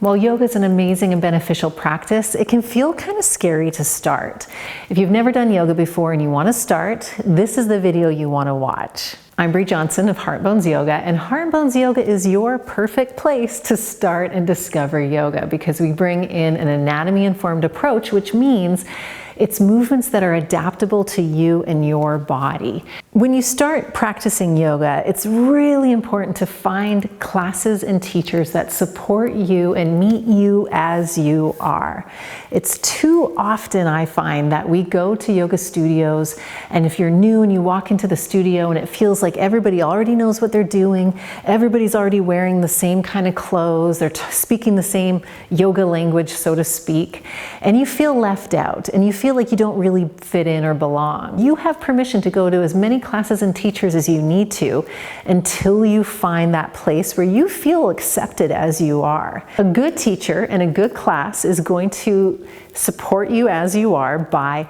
While yoga is an amazing and beneficial practice, it can feel kind of scary to start. If you've never done yoga before and you want to start, this is the video you want to watch. I'm Brea Johnson of Heart Bones Yoga, and Heart Bones Yoga is your perfect place to start and discover yoga because we bring in an anatomy-informed approach, which means it's movements that are adaptable to you and your body. When you start practicing yoga, it's really important to find classes and teachers that support you and meet you as you are. It's too often, I find, that we go to yoga studios, and if you're new and you walk into the studio and it feels like everybody already knows what they're doing, everybody's already wearing the same kind of clothes, they're speaking the same yoga language, so to speak, and you feel left out and you feel like you don't really fit in or belong. You have permission to go to as many classes and teachers as you need to until you find that place where you feel accepted as you are. A good teacher and a good class is going to support you as you are by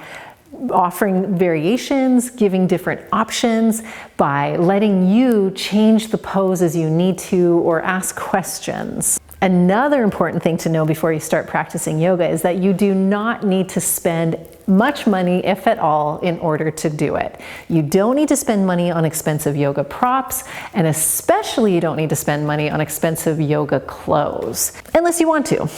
offering variations, giving different options, by letting you change the pose as you need to or ask questions. Another important thing to know before you start practicing yoga is that you do not need to spend much money, if at all, in order to do it. You don't need to spend money on expensive yoga props, and especially you don't need to spend money on expensive yoga clothes. Unless you want to.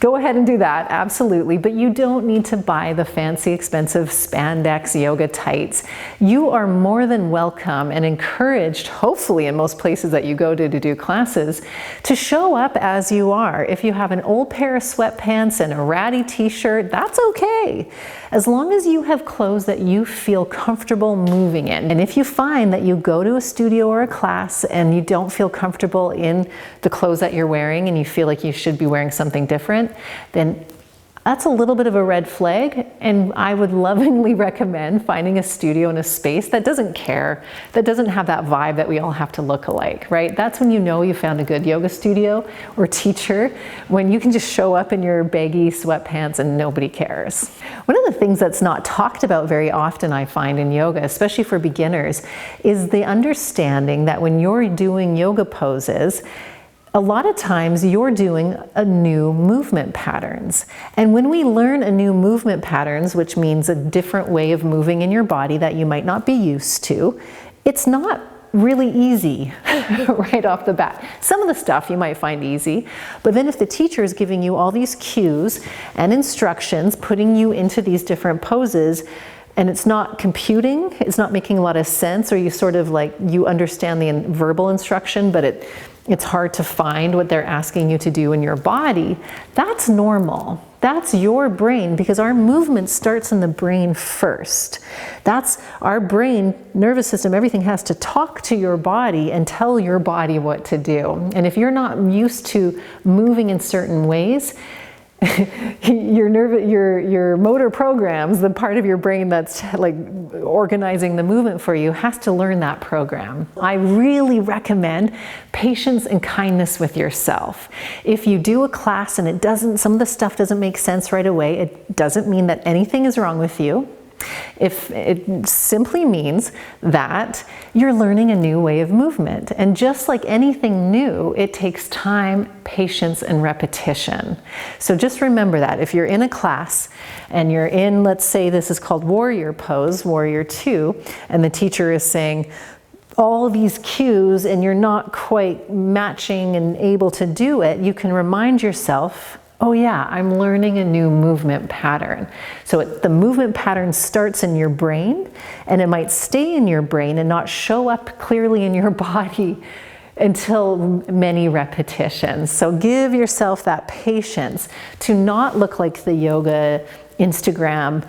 Go ahead and do that, absolutely, but you don't need to buy the fancy, expensive spandex yoga tights. You are more than welcome and encouraged, hopefully in most places that you go to do classes, to show up as you are. If you have an old pair of sweatpants and a ratty t-shirt, that's okay. As long as you have clothes that you feel comfortable moving in. And if you find that you go to a studio or a class and you don't feel comfortable in the clothes that you're wearing and you feel like you should be wearing something different, then that's a little bit of a red flag, and I would lovingly recommend finding a studio and a space that doesn't care, that doesn't have that vibe that we all have to look alike, right? That's when you know you found a good yoga studio or teacher, when you can just show up in your baggy sweatpants and nobody cares. One of the things that's not talked about very often, I find, in yoga, especially for beginners, is the understanding that when you're doing yoga poses, a lot of times you're doing a new movement patterns. And when we learn a new movement patterns, which means a different way of moving in your body that you might not be used to, it's not really easy right off the bat. Some of the stuff you might find easy, but then if the teacher is giving you all these cues and instructions, putting you into these different poses, and it's not computing, it's not making a lot of sense, or you sort of like, you understand the verbal instruction, but it's hard to find what they're asking you to do in your body, that's normal. That's your brain, because our movement starts in the brain first. That's our brain, nervous system, everything has to talk to your body and tell your body what to do. And if you're not used to moving in certain ways, your motor programs, the part of your brain that's like organizing the movement for you, has to learn that program. I really recommend patience and kindness with yourself. If you do a class and some of the stuff doesn't make sense right away, it doesn't mean that anything is wrong with you. If it simply means that you're learning a new way of movement. And just like anything new, it takes time, patience, and repetition. So just remember that. If you're in a class and you're in, let's say this is called warrior pose, warrior 2, and the teacher is saying all these cues and you're not quite matching and able to do it, you can remind yourself, oh yeah, I'm learning a new movement pattern. So the movement pattern starts in your brain, and it might stay in your brain and not show up clearly in your body until many repetitions. So give yourself that patience to not look like the yoga Instagram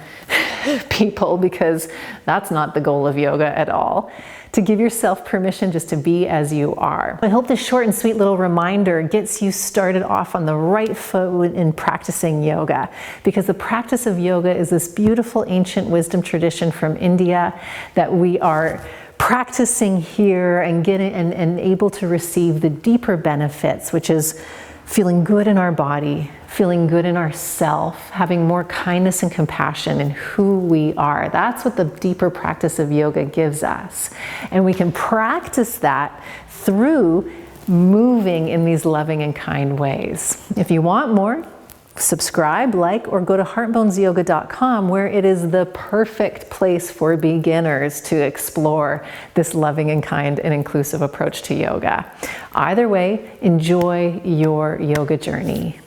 people, because that's not the goal of yoga at all. To give yourself permission just to be as you are. I hope this short and sweet little reminder gets you started off on the right foot in practicing yoga, because the practice of yoga is this beautiful ancient wisdom tradition from India that we are practicing here and getting and able to receive the deeper benefits, which is feeling good in our body, feeling good in ourself, having more kindness and compassion in who we are. That's what the deeper practice of yoga gives us. And we can practice that through moving in these loving and kind ways. If you want more, subscribe, like, or go to heartbonesyoga.com, where it is the perfect place for beginners to explore this loving and kind and inclusive approach to yoga. Either way, enjoy your yoga journey.